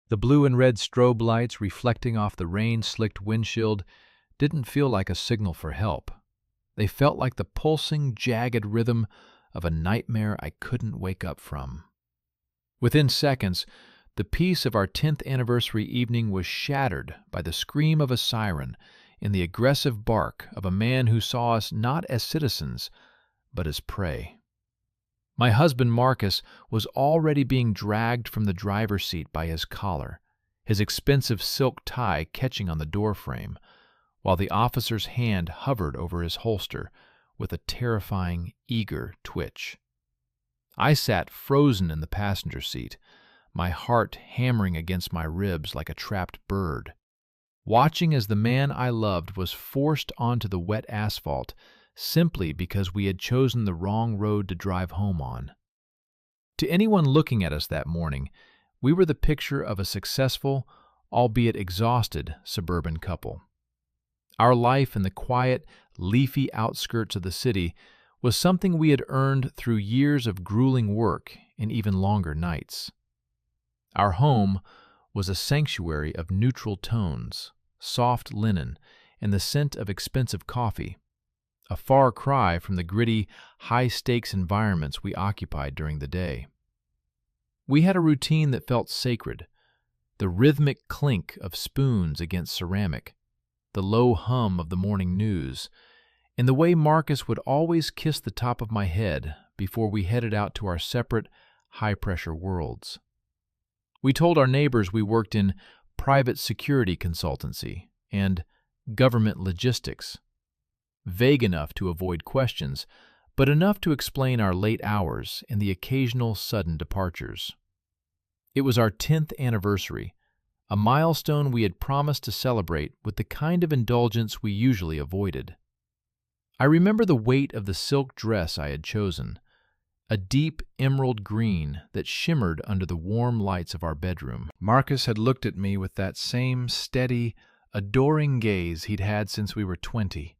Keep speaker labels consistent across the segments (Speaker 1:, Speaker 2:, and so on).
Speaker 1: The blue and red strobe lights reflecting off the rain-slicked windshield didn't feel like a signal for help. They felt like the pulsing, jagged rhythm of a nightmare I couldn't wake up from. Within seconds, the peace of our 10th anniversary evening was shattered by the scream of a siren and the aggressive bark of a man who saw us not as citizens, but as prey. My husband Marcus was already being dragged from the driver's seat by his collar, his expensive silk tie catching on the doorframe, while the officer's hand hovered over his holster with a terrifying, eager twitch. I sat frozen in the passenger seat, my heart hammering against my ribs like a trapped bird, watching as the man I loved was forced onto the wet asphalt simply because we had chosen the wrong road to drive home on. To anyone looking at us that morning, we were the picture of a successful, albeit exhausted, suburban couple. Our life in the quiet, leafy outskirts of the city was something we had earned through years of grueling work and even longer nights. Our home was a sanctuary of neutral tones, soft linen, and the scent of expensive coffee, a far cry from the gritty, high-stakes environments we occupied during the day. We had a routine that felt sacred, the rhythmic clink of spoons against ceramic, the low hum of the morning news, and the way Marcus would always kiss the top of my head before we headed out to our separate, high-pressure worlds. We told our neighbors we worked in private security consultancy and government logistics, vague enough to avoid questions, but enough to explain our late hours and the occasional sudden departures. It was our 10th anniversary, a milestone we had promised to celebrate with the kind of indulgence we usually avoided. I remember the weight of the silk dress I had chosen, a deep emerald green that shimmered under the warm lights of our bedroom. Marcus had looked at me with that same steady, adoring gaze he'd had since we were 20,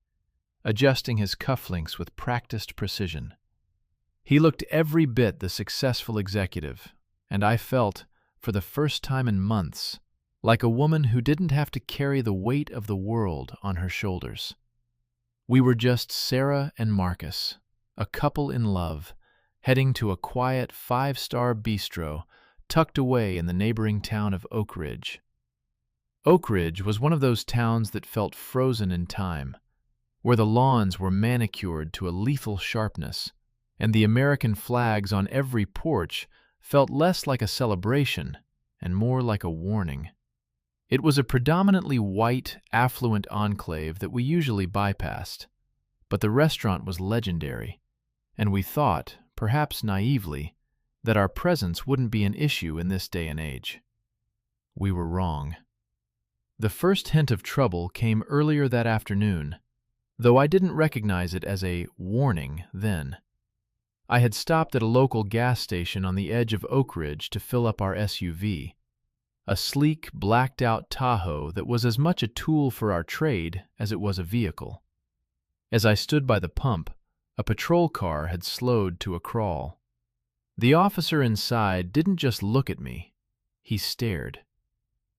Speaker 1: adjusting his cufflinks with practiced precision. He looked every bit the successful executive, and I felt, for the first time in months, like a woman who didn't have to carry the weight of the world on her shoulders. We were just Sarah and Marcus, a couple in love, heading to a quiet 5-star bistro tucked away in the neighboring town of Oak Ridge. Oak Ridge was one of those towns that felt frozen in time, where the lawns were manicured to a lethal sharpness, and the American flags on every porch felt less like a celebration and more like a warning. It was a predominantly white, affluent enclave that we usually bypassed, but the restaurant was legendary, and we thought, perhaps naively, that our presence wouldn't be an issue in this day and age. We were wrong. The first hint of trouble came earlier that afternoon, though I didn't recognize it as a warning then. I had stopped at a local gas station on the edge of Oak Ridge to fill up our SUV, a sleek, blacked-out Tahoe that was as much a tool for our trade as it was a vehicle. As I stood by the pump, a patrol car had slowed to a crawl. The officer inside didn't just look at me, he stared.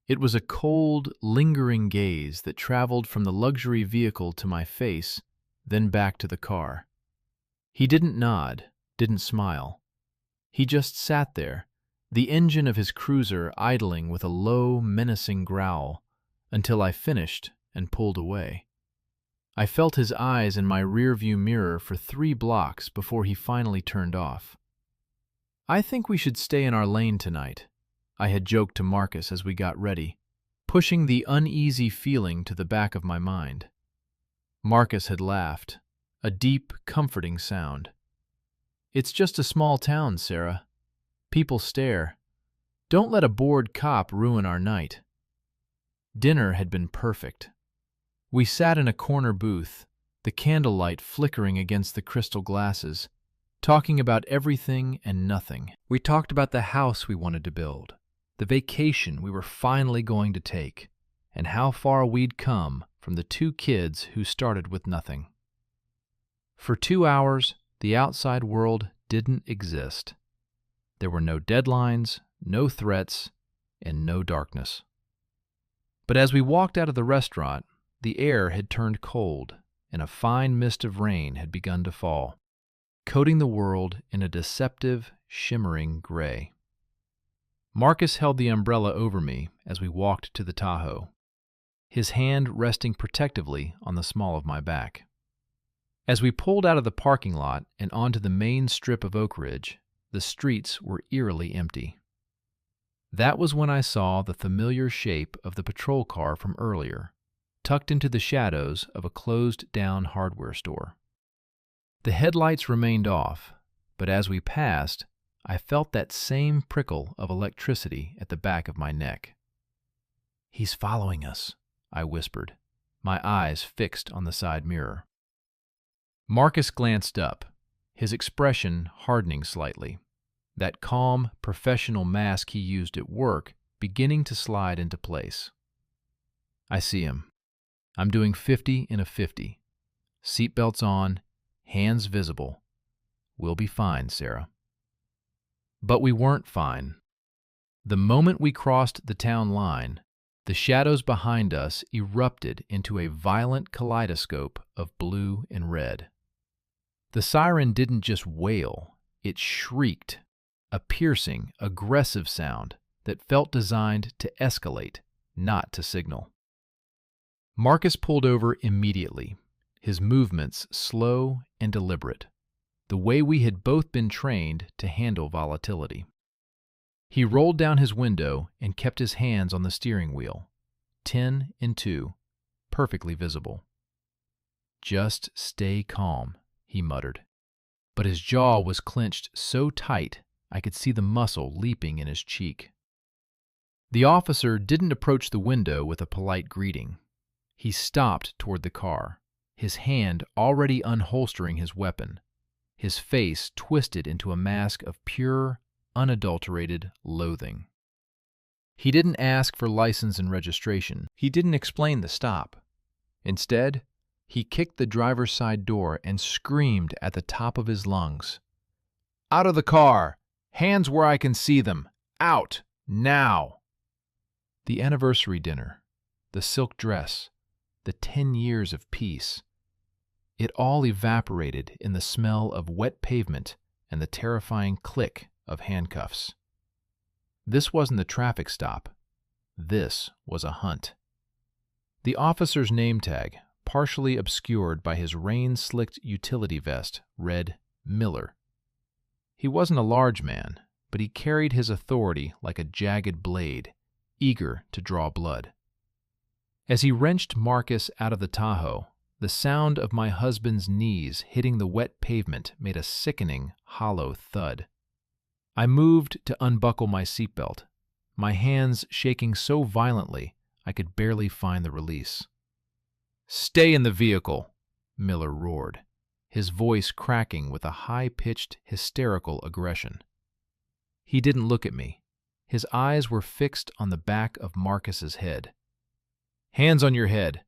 Speaker 1: It was a cold, lingering gaze that traveled from the luxury vehicle to my face, then back to the car. He didn't nod, didn't smile. He just sat there, the engine of his cruiser idling with a low, menacing growl, until I finished and pulled away. I felt his eyes in my rearview mirror for 3 blocks before he finally turned off. "I think we should stay in our lane tonight," I had joked to Marcus as we got ready, pushing the uneasy feeling to the back of my mind. Marcus had laughed, a deep, comforting sound. "It's just a small town, Sarah. People stare. Don't let a bored cop ruin our night." Dinner had been perfect. We sat in a corner booth, the candlelight flickering against the crystal glasses, talking about everything and nothing. We talked about the house we wanted to build, the vacation we were finally going to take, and how far we'd come from the 2 kids who started with nothing. For 2 hours, the outside world didn't exist. There were no deadlines, no threats, and no darkness. But as we walked out of the restaurant, the air had turned cold, and a fine mist of rain had begun to fall, coating the world in a deceptive, shimmering gray. Marcus held the umbrella over me as we walked to the Tahoe, his hand resting protectively on the small of my back. As we pulled out of the parking lot and onto the main strip of Oak Ridge, the streets were eerily empty. That was when I saw the familiar shape of the patrol car from earlier, tucked into the shadows of a closed-down hardware store. The headlights remained off, but as we passed, I felt that same prickle of electricity at the back of my neck. "He's following us," I whispered, my eyes fixed on the side mirror. Marcus glanced up, his expression hardening slightly, that calm, professional mask he used at work beginning to slide into place. "I see him. I'm doing 50 in a 50. Seatbelts on, hands visible. We'll be fine, Sarah." But we weren't fine. The moment we crossed the town line, the shadows behind us erupted into a violent kaleidoscope of blue and red. The siren didn't just wail, it shrieked, a piercing, aggressive sound that felt designed to escalate, not to signal. Marcus pulled over immediately, his movements slow and deliberate, the way we had both been trained to handle volatility. He rolled down his window and kept his hands on the steering wheel, 10 and 2, perfectly visible. "Just stay calm," he muttered. But his jaw was clenched so tight I could see the muscle leaping in his cheek. The officer didn't approach the window with a polite greeting. He stopped toward the car, his hand already unholstering his weapon, his face twisted into a mask of pure, unadulterated loathing. He didn't ask for license and registration. He didn't explain the stop. Instead, he kicked the driver's side door and screamed at the top of his lungs. "Out of the car! Hands where I can see them! Out! Now!" The anniversary dinner, the silk dress, the 10 years of peace. It all evaporated in the smell of wet pavement and the terrifying click of handcuffs. This wasn't a traffic stop. This was a hunt. The officer's name tag, partially obscured by his rain-slicked utility vest, read Miller. He wasn't a large man, but he carried his authority like a jagged blade, eager to draw blood. As he wrenched Marcus out of the Tahoe, the sound of my husband's knees hitting the wet pavement made a sickening, hollow thud. I moved to unbuckle my seatbelt, my hands shaking so violently I could barely find the release. "Stay in the vehicle," Miller roared, his voice cracking with a high-pitched, hysterical aggression. He didn't look at me. His eyes were fixed on the back of Marcus's head. "Hands on your head.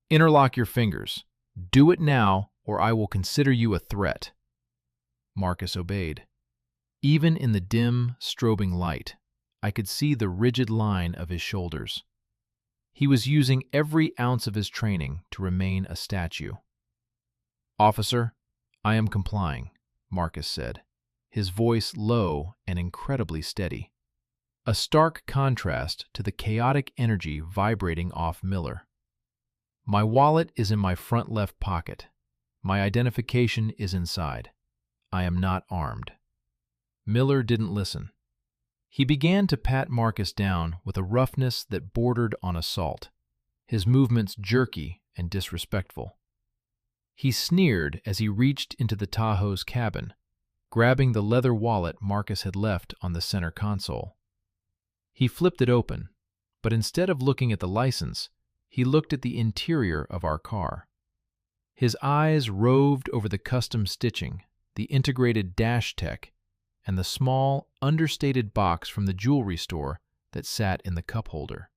Speaker 1: Interlock your fingers. Do it now, or I will consider you a threat." Marcus obeyed. Even in the dim, strobing light, I could see the rigid line of his shoulders. He was using every ounce of his training to remain a statue. "Officer, I am complying," Marcus said, his voice low and incredibly steady, a stark contrast to the chaotic energy vibrating off Miller. "My wallet is in my front left pocket. My identification is inside. I am not armed." Miller didn't listen. He began to pat Marcus down with a roughness that bordered on assault, his movements jerky and disrespectful. He sneered as he reached into the Tahoe's cabin, grabbing the leather wallet Marcus had left on the center console. He flipped it open, but instead of looking at the license, he looked at the interior of our car. His eyes roved over the custom stitching, the integrated dash tech, and the small, understated box from the jewelry store that sat in the cup holder.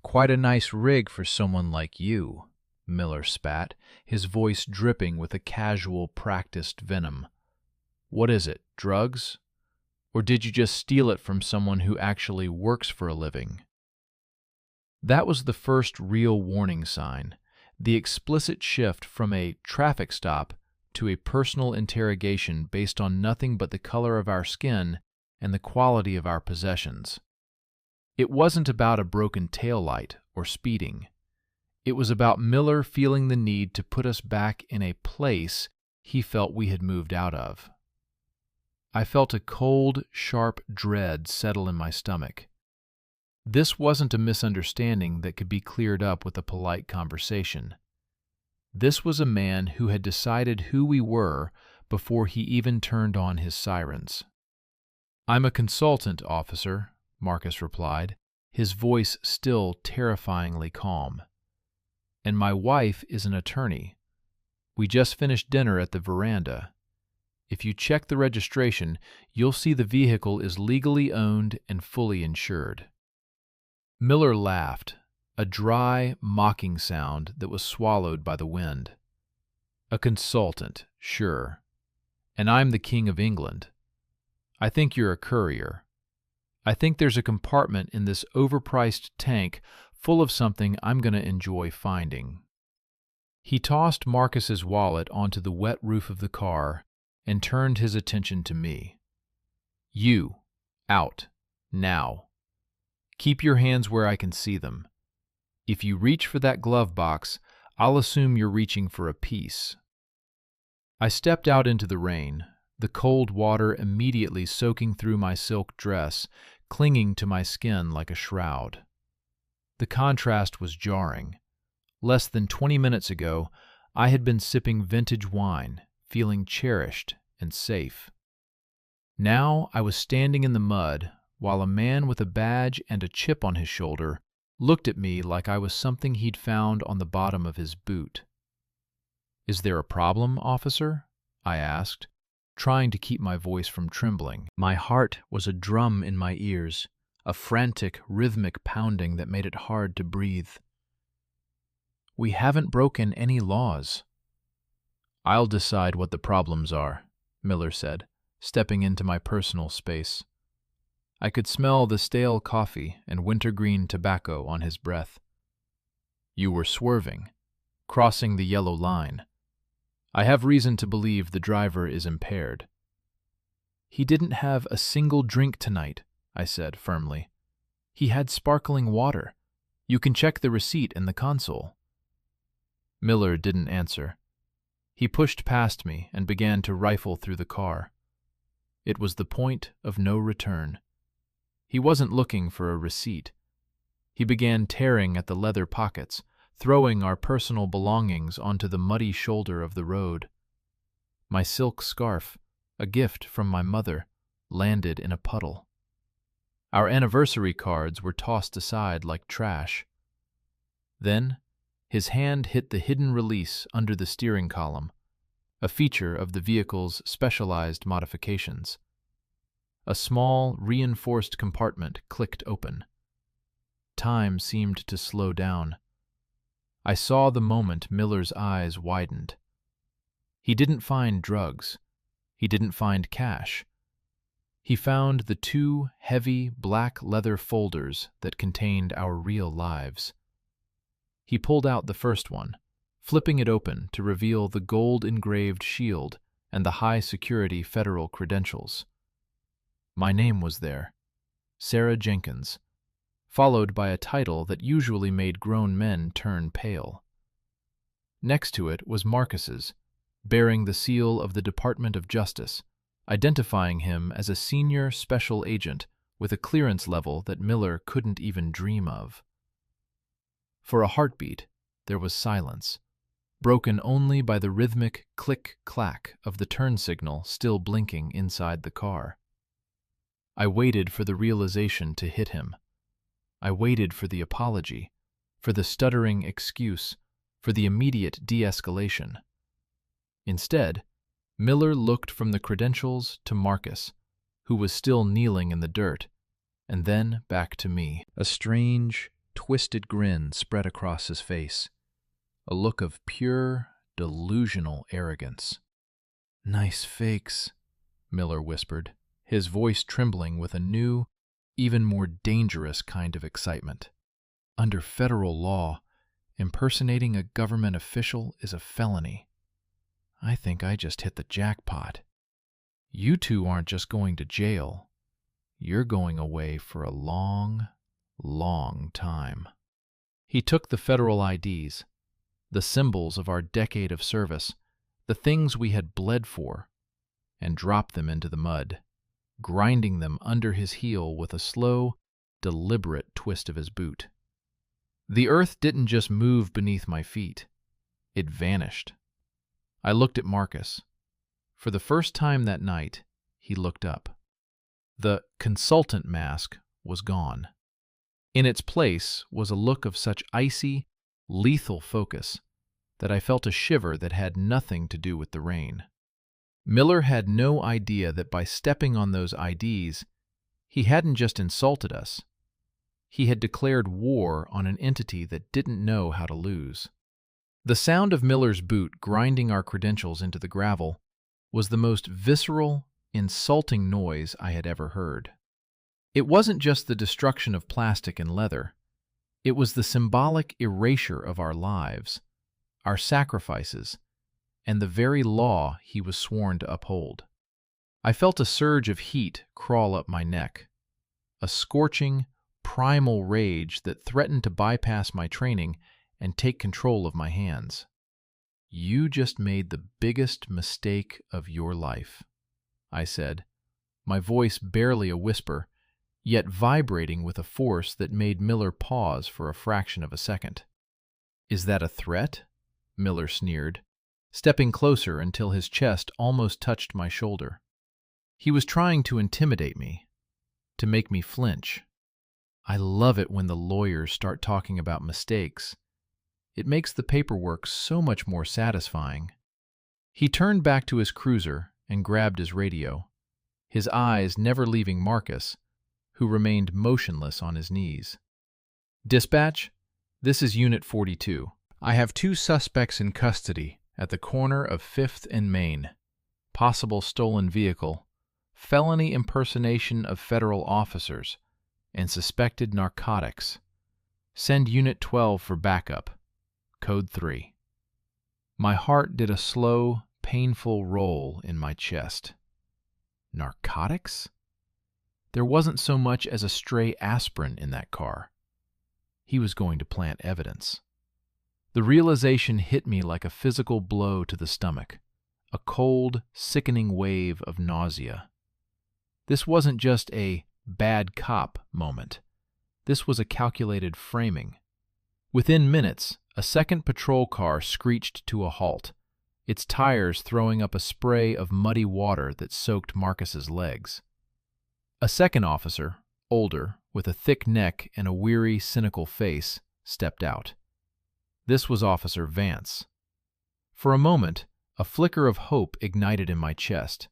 Speaker 1: "Quite a nice rig for someone like you," Miller spat, his voice dripping with a casual, practiced venom. "What is it, drugs? Or did you just steal it from someone who actually works for a living? That was the first real warning sign, the explicit shift from a traffic stop to a personal interrogation based on nothing but the color of our skin and the quality of our possessions. It wasn't about a broken taillight or speeding. It was about Miller feeling the need to put us back in a place he felt we had moved out of. I felt a cold, sharp dread settle in my stomach. This wasn't a misunderstanding that could be cleared up with a polite conversation. This was a man who had decided who we were before he even turned on his sirens. "I'm a consultant, officer," Marcus replied, his voice still terrifyingly calm. "And my wife is an attorney. We just finished dinner at the veranda. If you check the registration, you'll see the vehicle is legally owned and fully insured." Miller laughed, a dry, mocking sound that was swallowed by the wind. "A consultant, sure. And I'm the King of England. I think you're a courier. I think there's a compartment in this overpriced tank full of something I'm going to enjoy finding." He tossed Marcus's wallet onto the wet roof of the car and turned his attention to me. "You, out, now. Keep your hands where I can see them. If you reach for that glove box, I'll assume you're reaching for a piece." I stepped out into the rain, the cold water immediately soaking through my silk dress, clinging to my skin like a shroud. The contrast was jarring. Less than 20 minutes ago, I had been sipping vintage wine, feeling cherished and safe. Now I was standing in the mud, while a man with a badge and a chip on his shoulder looked at me like I was something he'd found on the bottom of his boot. "Is there a problem, officer?" I asked, trying to keep my voice from trembling. My heart was a drum in my ears, a frantic, rhythmic pounding that made it hard to breathe. "We haven't broken any laws." "I'll decide what the problems are," Miller said, stepping into my personal space. I could smell the stale coffee and wintergreen tobacco on his breath. "You were swerving, crossing the yellow line. I have reason to believe the driver is impaired." "He didn't have a single drink tonight," I said firmly. "He had sparkling water. You can check the receipt in the console." Miller didn't answer. He pushed past me and began to rifle through the car. It was the point of no return. He wasn't looking for a receipt. He began tearing at the leather pockets, throwing our personal belongings onto the muddy shoulder of the road. My silk scarf, a gift from my mother, landed in a puddle. Our anniversary cards were tossed aside like trash. Then, his hand hit the hidden release under the steering column, a feature of the vehicle's specialized modifications. A small, reinforced compartment clicked open. Time seemed to slow down. I saw the moment Miller's eyes widened. He didn't find drugs. He didn't find cash. He found the two heavy, black leather folders that contained our real lives. He pulled out the first one, flipping it open to reveal the gold-engraved shield and the high-security federal credentials. My name was there, Sarah Jenkins, followed by a title that usually made grown men turn pale. Next to it was Marcus's, bearing the seal of the Department of Justice, identifying him as a senior special agent with a clearance level that Miller couldn't even dream of. For a heartbeat, there was silence, broken only by the rhythmic click-clack of the turn signal still blinking inside the car. I waited for the realization to hit him. I waited for the apology, for the stuttering excuse, for the immediate de-escalation. Instead, Miller looked from the credentials to Marcus, who was still kneeling in the dirt, and then back to me. A strange, twisted grin spread across his face, a look of pure, delusional arrogance. "Nice fakes," Miller whispered, his voice trembling with a new, even more dangerous kind of excitement. Under federal law, impersonating a government official is a felony. I think I just hit the jackpot. You two aren't just going to jail. You're going away for a long, long time. He took the federal IDs, the symbols of our decade of service, the things we had bled for, and dropped them into the mud, grinding them under his heel with a slow, deliberate twist of his boot. The earth didn't just move beneath my feet. It vanished. I looked at Marcus. For the first time that night, he looked up. The consultant mask was gone. In its place was a look of such icy, lethal focus that I felt a shiver that had nothing to do with the rain. Miller had no idea that by stepping on those IDs, he hadn't just insulted us. He had declared war on an entity that didn't know how to lose. The sound of Miller's boot grinding our credentials into the gravel was the most visceral, insulting noise I had ever heard. It wasn't just the destruction of plastic and leather. It was the symbolic erasure of our lives, our sacrifices, and the very law he was sworn to uphold. I felt a surge of heat crawl up my neck, a scorching, primal rage that threatened to bypass my training and take control of my hands. You just made the biggest mistake of your life, I said, my voice barely a whisper, yet vibrating with a force that made Miller pause for a fraction of a second. Is that a threat? Miller sneered, stepping closer until his chest almost touched my shoulder. He was trying to intimidate me, to make me flinch. I love it when the lawyers start talking about mistakes. It makes the paperwork so much more satisfying. He turned back to his cruiser and grabbed his radio, his eyes never leaving Marcus, who remained motionless on his knees. Dispatch, this is Unit 42. I have 2 suspects in custody at the corner of 5th and Main. Possible stolen vehicle, felony impersonation of federal officers, and suspected narcotics. Send Unit 12 for backup. Code 3. My heart did a slow, painful roll in my chest. Narcotics? There wasn't so much as a stray aspirin in that car. He was going to plant evidence. The realization hit me like a physical blow to the stomach, a cold, sickening wave of nausea. This wasn't just a bad cop moment. This was a calculated framing. Within minutes, a second patrol car screeched to a halt, its tires throwing up a spray of muddy water that soaked Marcus's legs. A second officer, older, with a thick neck and a weary, cynical face, stepped out. This was Officer Vance. For a moment, a flicker of hope ignited in my chest.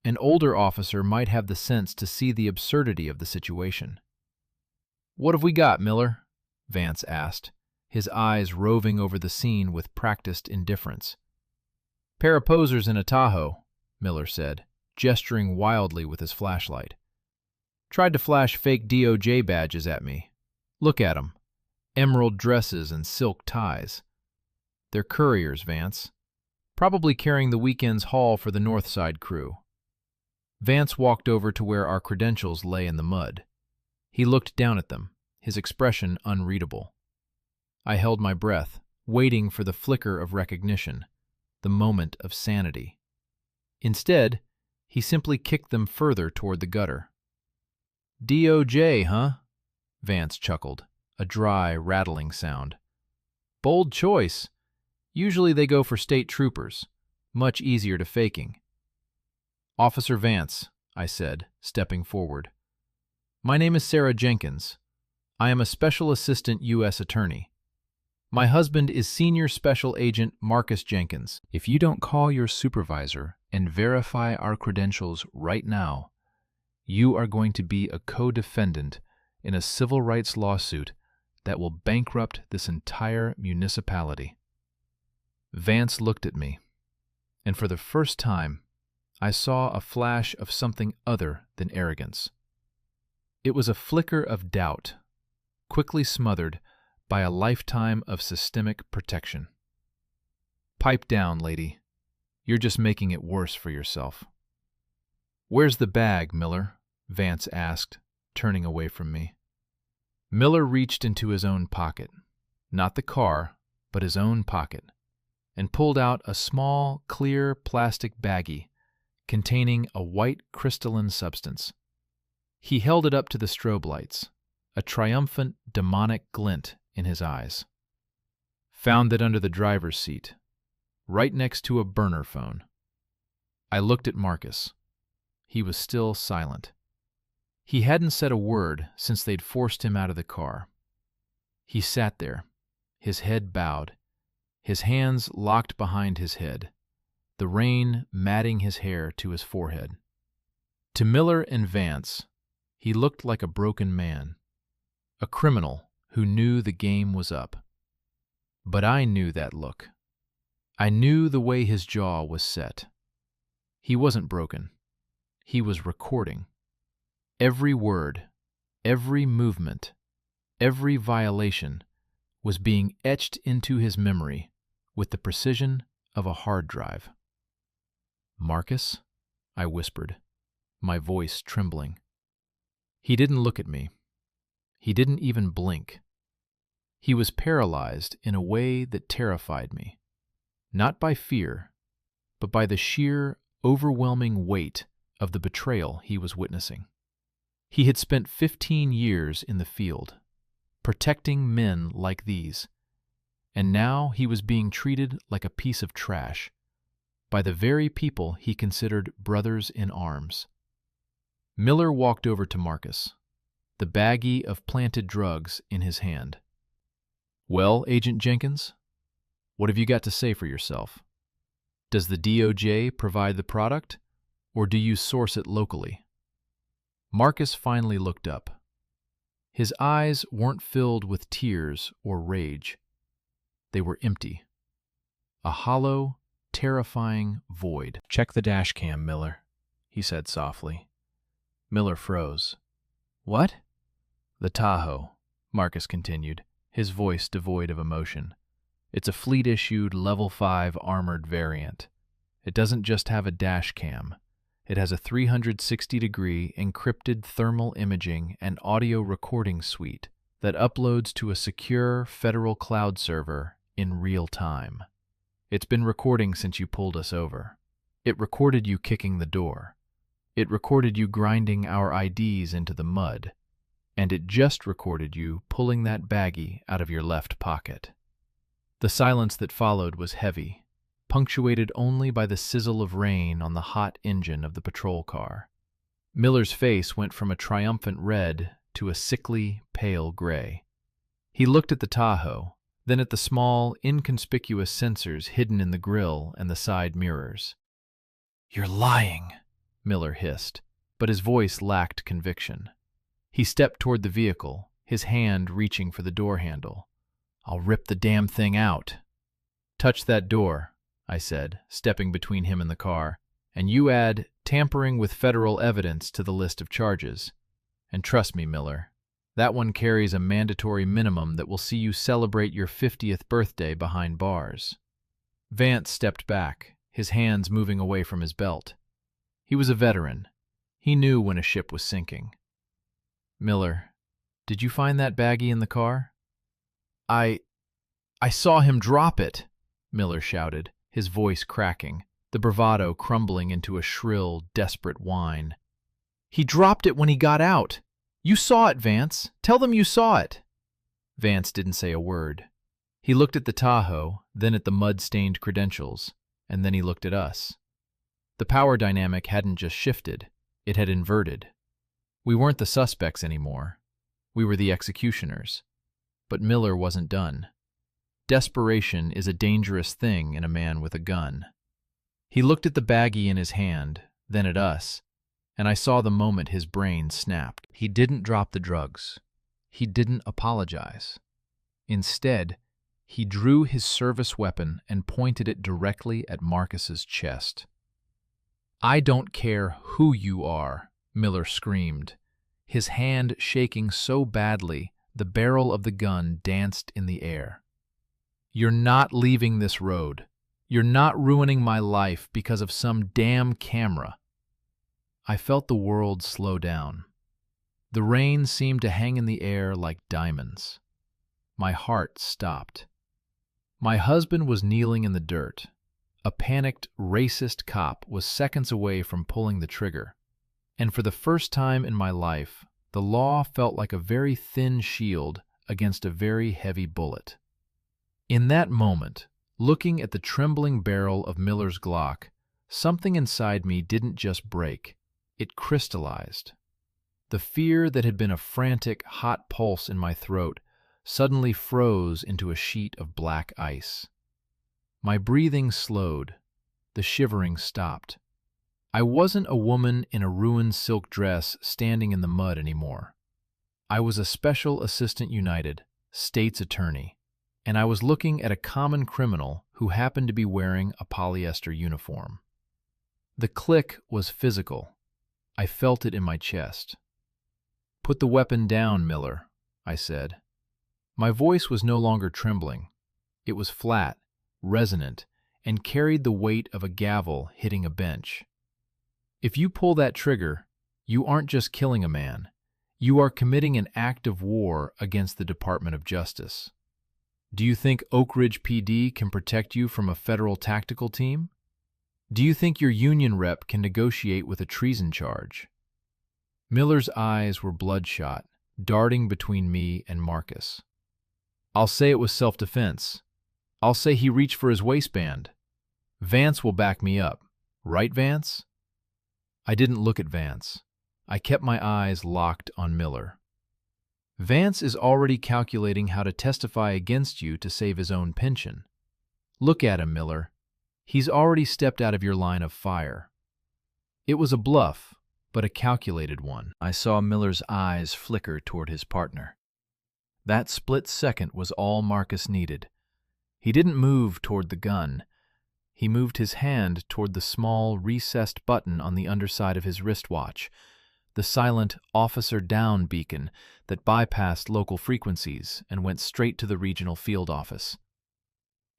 Speaker 1: An older officer might have the sense to see the absurdity of the situation. "What have we got, Miller?" Vance asked, his eyes roving over the scene with practiced indifference. "Pair of posers in a Tahoe," Miller said, gesturing wildly with his flashlight. "Tried to flash fake DOJ badges at me. Look at 'em. Emerald dresses and silk ties. They're couriers, Vance. Probably carrying the weekend's haul for the North Side crew." Vance walked over to where our credentials lay in the mud. He looked down at them, his expression unreadable. I held my breath, waiting for the flicker of recognition, the moment of sanity. Instead, he simply kicked them further toward the gutter. "DOJ, huh?" Vance chuckled, a dry, rattling sound. "Bold choice. Usually they go for state troopers. Much easier to faking." "Officer Vance," I said, stepping forward. "My name is Sarah Jenkins. I am a Special Assistant U.S. Attorney. My husband is Senior Special Agent Marcus Jenkins. If you don't call your supervisor and verify our credentials right now, you are going to be a co-defendant in a civil rights lawsuit that will bankrupt this entire municipality." Vance looked at me, and for the first time, I saw a flash of something other than arrogance. It was a flicker of doubt, quickly smothered by a lifetime of systemic protection. "Pipe down, lady. You're just making it worse for yourself." "Where's the bag, Miller?" Vance asked, turning away from me. Miller reached into his own pocket, not the car, but his own pocket, and pulled out a small, clear plastic baggie containing a white crystalline substance. He held it up to the strobe lights, a triumphant, demonic glint in his eyes. "Found it under the driver's seat, right next to a burner phone." I looked at Marcus. He was still silent. He hadn't said a word since they'd forced him out of the car. He sat there, his head bowed, his hands locked behind his head, the rain matting his hair to his forehead. To Miller and Vance, he looked like a broken man, a criminal who knew the game was up. But I knew that look. I knew the way his jaw was set. He wasn't broken. He was recording. Every word, every movement, every violation was being etched into his memory with the precision of a hard drive. "Marcus?" I whispered, my voice trembling. He didn't look at me. He didn't even blink. He was paralyzed in a way that terrified me, not by fear, but by the sheer, overwhelming weight of the betrayal he was witnessing. He had spent 15 years in the field, protecting men like these, and now he was being treated like a piece of trash by the very people he considered brothers in arms. Miller walked over to Marcus, the baggie of planted drugs in his hand. "Well, Agent Jenkins, what have you got to say for yourself? Does the DOJ provide the product, or do you source it locally?" Marcus finally looked up. His eyes weren't filled with tears or rage. They were empty. A hollow, terrifying void. "Check the dash cam, Miller," he said softly. Miller froze. "What?" "The Tahoe," Marcus continued, his voice devoid of emotion. "It's a fleet-issued Level 5 armored variant. It doesn't just have a dash cam. It has a 360-degree encrypted thermal imaging and audio recording suite that uploads to a secure federal cloud server in real time. It's been recording since you pulled us over. It recorded you kicking the door. It recorded you grinding our IDs into the mud. And it just recorded you pulling that baggie out of your left pocket." The silence that followed was heavy, punctuated only by the sizzle of rain on the hot engine of the patrol car. Miller's face went from a triumphant red to a sickly, pale gray. He looked at the Tahoe, then at the small, inconspicuous sensors hidden in the grille and the side mirrors. "You're lying," Miller hissed, but his voice lacked conviction. He stepped toward the vehicle, his hand reaching for the door handle. "I'll rip the damn thing out." "Touch that door," I said, stepping between him and the car, "and you add tampering with federal evidence to the list of charges. And trust me, Miller, that one carries a mandatory minimum that will see you celebrate your 50th birthday behind bars." Vance stepped back, his hands moving away from his belt. He was a veteran. He knew when a ship was sinking. "Miller, did you find that baggie in the car?" I saw him drop it," Miller shouted, his voice cracking, the bravado crumbling into a shrill, desperate whine. "He dropped it when he got out. You saw it, Vance. Tell them you saw it." Vance didn't say a word. He looked at the Tahoe, then at the mud-stained credentials, and then he looked at us. The power dynamic hadn't just shifted, it had inverted. We weren't the suspects anymore. We were the executioners. But Miller wasn't done. Desperation is a dangerous thing in a man with a gun. He looked at the baggie in his hand, then at us, and I saw the moment his brain snapped. He didn't drop the drugs. He didn't apologize. Instead, he drew his service weapon and pointed it directly at Marcus's chest. "I don't care who you are," Miller screamed, his hand shaking so badly the barrel of the gun danced in the air. "You're not leaving this road. You're not ruining my life because of some damn camera." I felt the world slow down. The rain seemed to hang in the air like diamonds. My heart stopped. My husband was kneeling in the dirt. A panicked, racist cop was seconds away from pulling the trigger. And for the first time in my life, the law felt like a very thin shield against a very heavy bullet. In that moment, looking at the trembling barrel of Miller's Glock, something inside me didn't just break, it crystallized. The fear that had been a frantic, hot pulse in my throat suddenly froze into a sheet of black ice. My breathing slowed. The shivering stopped. I wasn't a woman in a ruined silk dress standing in the mud anymore. I was a Special Assistant United State's Attorney, and I was looking at a common criminal who happened to be wearing a polyester uniform. The click was physical. I felt it in my chest. "Put the weapon down, Miller," I said. My voice was no longer trembling. It was flat, resonant, and carried the weight of a gavel hitting a bench. "If you pull that trigger, you aren't just killing a man. You are committing an act of war against the Department of Justice. Do you think Oak Ridge PD can protect you from a federal tactical team? Do you think your union rep can negotiate with a treason charge?" Miller's eyes were bloodshot, darting between me and Marcus. "I'll say it was self-defense. I'll say he reached for his waistband. Vance will back me up. Right, Vance?" I didn't look at Vance. I kept my eyes locked on Miller. "Vance is already calculating how to testify against you to save his own pension. Look at him, Miller. He's already stepped out of your line of fire." It was a bluff, but a calculated one. I saw Miller's eyes flicker toward his partner. That split second was all Marcus needed. He didn't move toward the gun. He moved his hand toward the small, recessed button on the underside of his wristwatch, the silent "Officer Down" beacon that bypassed local frequencies and went straight to the regional field office.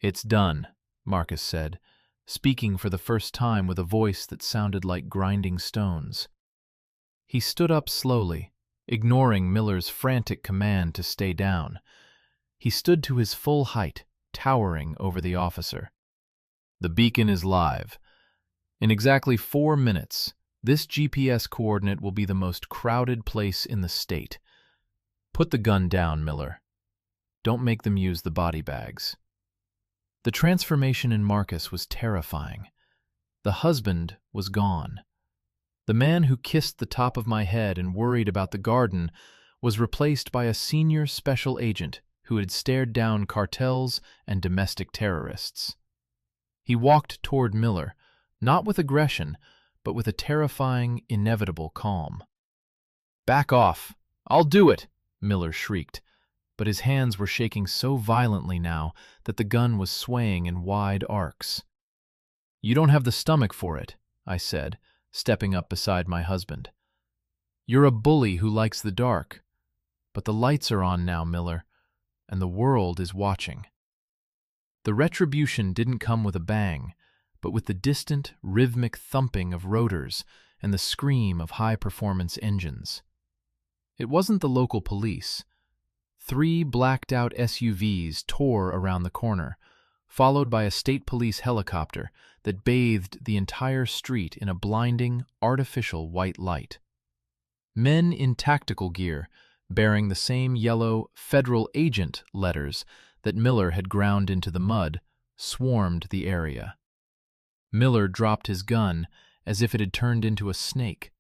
Speaker 1: "It's done," Marcus said, speaking for the first time with a voice that sounded like grinding stones. He stood up slowly, ignoring Miller's frantic command to stay down. He stood to his full height, towering over the officer. "The beacon is live. In exactly 4 minutes, this GPS coordinate will be the most crowded place in the state. Put the gun down, Miller. Don't make them use the body bags." The transformation in Marcus was terrifying. The husband was gone. The man who kissed the top of my head and worried about the garden was replaced by a senior special agent who had stared down cartels and domestic terrorists. He walked toward Miller, not with aggression, but with a terrifying, inevitable calm. "Back off! I'll do it!" Miller shrieked, but his hands were shaking so violently now that the gun was swaying in wide arcs. "You don't have the stomach for it," I said, stepping up beside my husband. "You're a bully who likes the dark. But the lights are on now, Miller, and the world is watching." The retribution didn't come with a bang, but with the distant, rhythmic thumping of rotors and the scream of high-performance engines. It wasn't the local police. 3 blacked-out SUVs tore around the corner, followed by a state police helicopter that bathed the entire street in a blinding, artificial white light. Men in tactical gear, bearing the same yellow "Federal Agent" letters that Miller had ground into the mud, swarmed the area. Miller dropped his gun as if it had turned into a snake.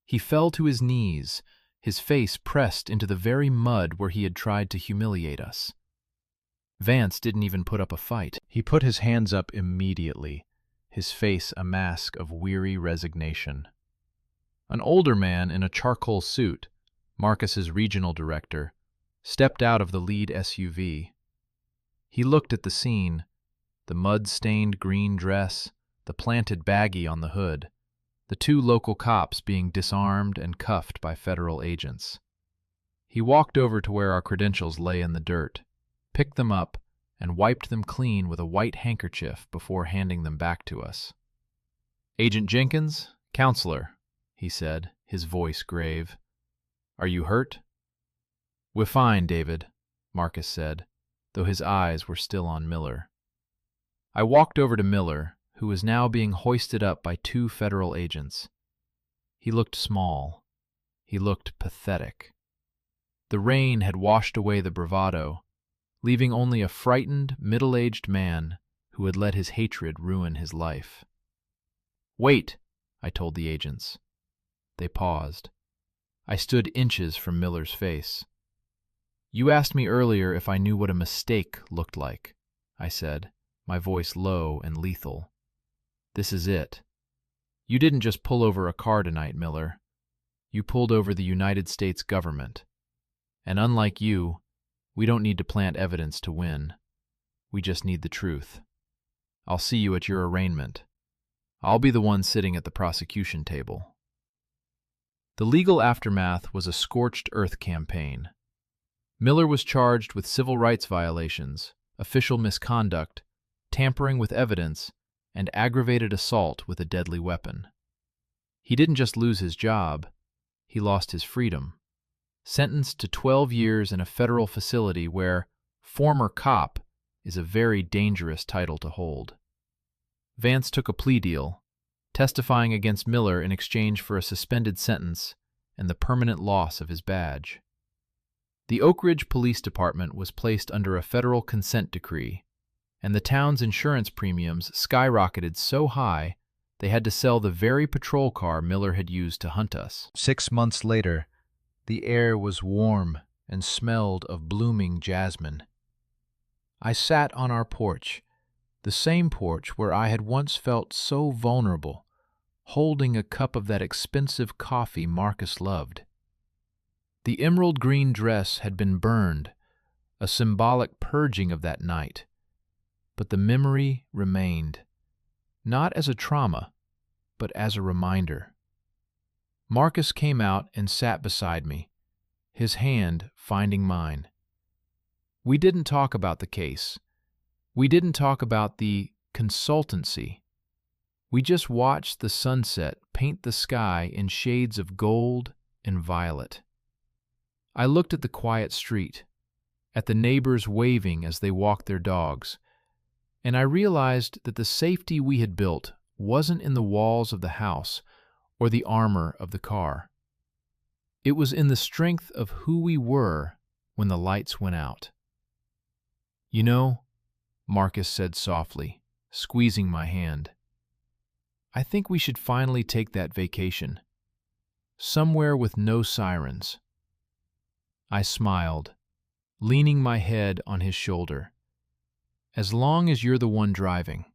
Speaker 1: He fell to his knees, his face pressed into the very mud where he had tried to humiliate us. Vance didn't even put up a fight. He put his hands up immediately, his face a mask of weary resignation. An older man in a charcoal suit, Marcus's regional director, stepped out of the lead SUV. He looked at the scene, the mud-stained green dress, the the planted baggie on the hood, the two local cops being disarmed and cuffed by federal agents. He walked over to where our credentials lay in the dirt, picked them up, and wiped them clean with a white handkerchief before handing them back to us. "Agent Jenkins, counselor," he said, his voice grave. "Are you hurt?" "We're fine, David," Marcus said, though his eyes were still on Miller. I walked over to Miller, who was now being hoisted up by two federal agents. He looked small. He looked pathetic. The rain had washed away the bravado, leaving only a frightened, middle-aged man who had let his hatred ruin his life. "Wait," I told the agents. They paused. I stood inches from Miller's face. "You asked me earlier if I knew what a mistake looked like," I said, my voice low and lethal. "This is it. You didn't just pull over a car tonight, Miller. You pulled over the United States government. And unlike you, we don't need to plant evidence to win. We just need the truth. I'll see you at your arraignment. I'll be the one sitting at the prosecution table." The legal aftermath was a scorched earth campaign. Miller was charged with civil rights violations, official misconduct, tampering with evidence, and aggravated assault with a deadly weapon. He didn't just lose his job, he lost his freedom, sentenced to 12 years in a federal facility where "former cop" is a very dangerous title to hold. Vance took a plea deal, testifying against Miller in exchange for a suspended sentence and the permanent loss of his badge. The Oak Ridge Police Department was placed under a federal consent decree, and the town's insurance premiums skyrocketed so high they had to sell the very patrol car Miller had used to hunt us. 6 months later, the air was warm and smelled of blooming jasmine. I sat on our porch, the same porch where I had once felt so vulnerable, holding a cup of that expensive coffee Marcus loved. The emerald green dress had been burned, a symbolic purging of that night, but the memory remained, not as a trauma, but as a reminder. Marcus came out and sat beside me, his hand finding mine. We didn't talk about the case. We didn't talk about the consultancy. We just watched the sunset paint the sky in shades of gold and violet. I looked at the quiet street, at the neighbors waving as they walked their dogs, and I realized that the safety we had built wasn't in the walls of the house or the armor of the car. It was in the strength of who we were when the lights went out. "You know," Marcus said softly, squeezing my hand, "I think we should finally take that vacation. Somewhere with no sirens." I smiled, leaning my head on his shoulder. "As long as you're the one driving."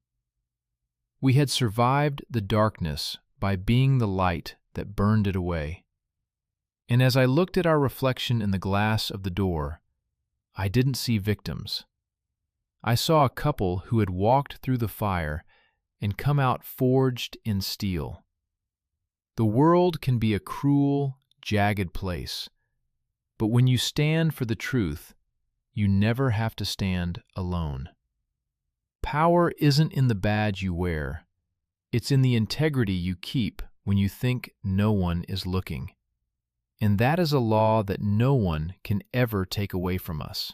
Speaker 1: We had survived the darkness by being the light that burned it away. And as I looked at our reflection in the glass of the door, I didn't see victims. I saw a couple who had walked through the fire and come out forged in steel. The world can be a cruel, jagged place, but when you stand for the truth, you never have to stand alone. Power isn't in the badge you wear. It's in the integrity you keep when you think no one is looking. And that is a law that no one can ever take away from us.